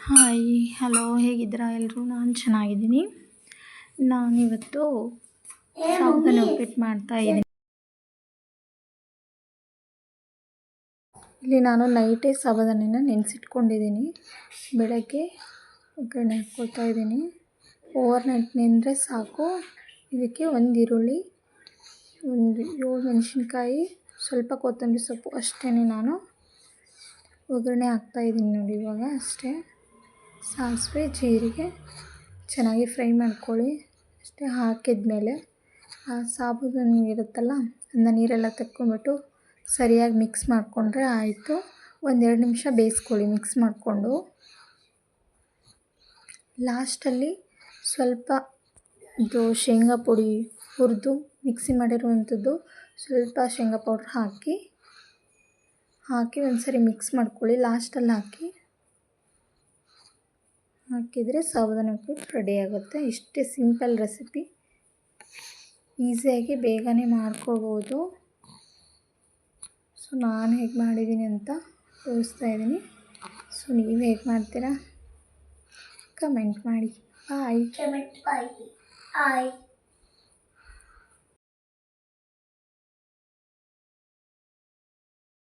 Hi hello ಹೇಗಿದ್ದೀರಾ ಎಲ್ಲರೂ? ನಾನು ಚೆನ್ನಾಗಿದ್ದೀನಿ. ನಾನಿವತ್ತು ಸಾಬುದಾನಿ ಉಪ್ಪಿಟ್ಟು ಮಾಡ್ತಾಯಿದ್ದೀನಿ. ಇಲ್ಲಿ ನಾನು ನೈಟೇ ಸಾಬುದಾನಿನ ನೆನೆಸಿಟ್ಕೊಂಡಿದ್ದೀನಿ. ಬೆಳಗ್ಗೆ ಒಗ್ಗರಣೆ ಹಾಕ್ಕೊಳ್ತಾ ಇದ್ದೀನಿ. ಓವರ್ ನೈಟ್ ನೆಂದರೆ ಸಾಕು. ಇದಕ್ಕೆ ಒಂದು ಈರುಳ್ಳಿ, ಒಂದು 7 ಮೆಣಸಿನ್ಕಾಯಿ, ಸ್ವಲ್ಪ ಕೊತ್ತಂಬರಿ ಸೊಪ್ಪು ಅಷ್ಟೇ ನಾನು ಒಗ್ಗರಣೆ ಹಾಕ್ತಾಯಿದ್ದೀನಿ ನೋಡಿ. ಇವಾಗ ಅಷ್ಟೇ ಸಾಸಿವೆ ಜೀರಿಗೆ ಚೆನ್ನಾಗಿ ಫ್ರೈ ಮಾಡ್ಕೊಳ್ಳಿ. ಅಷ್ಟೇ ಹಾಕಿದ್ಮೇಲೆ ಆ ಸಾಬುದಾನಿ ಇರುತ್ತಲ್ಲ ಅದನ್ನ ನೀರೆಲ್ಲ ತೆಕ್ಕೊಂಬಿಟ್ಟು ಸರಿಯಾಗಿ ಮಿಕ್ಸ್ ಮಾಡಿಕೊಂಡ್ರೆ ಆಯಿತು. 1-2 ನಿಮಿಷ ಬೇಯಿಸ್ಕೊಳ್ಳಿ ಮಿಕ್ಸ್ ಮಾಡಿಕೊಂಡು. ಲಾಸ್ಟಲ್ಲಿ ಸ್ವಲ್ಪ ಇದು ಶೇಂಗಾ ಪುಡಿ ಹುರಿದು ಮಿಕ್ಸಿ ಮಾಡಿರುವಂಥದ್ದು ಸ್ವಲ್ಪ ಶೇಂಗಾ ಪೌಡ್ರ್ ಹಾಕಿ ಒಂದು ಸರಿ ಮಿಕ್ಸ್ ಮಾಡ್ಕೊಳ್ಳಿ. ಲಾಸ್ಟಲ್ಲಿ ಹಾಕಿದರೆ ಸಾಬುದಾನಿ ಉಪ್ಪಿಟ್ಟು ರೆಡಿ ಆಗುತ್ತೆ. ಇಷ್ಟೇ ಸಿಂಪಲ್ ರೆಸಿಪಿ, ಈಸಿಯಾಗಿ ಬೇಗನೆ ಮಾಡ್ಕೋಬೋದು. ಸೊ ನಾನು ಹೇಗೆ ಮಾಡಿದ್ದೀನಿ ಅಂತ ತೋರಿಸ್ತಾ ಇದ್ದೀನಿ. ಸೊ ನೀವು ಹೇಗೆ ಮಾಡ್ತೀರಾ ಕಮೆಂಟ್ ಮಾಡಿ. ಬಾಯ್.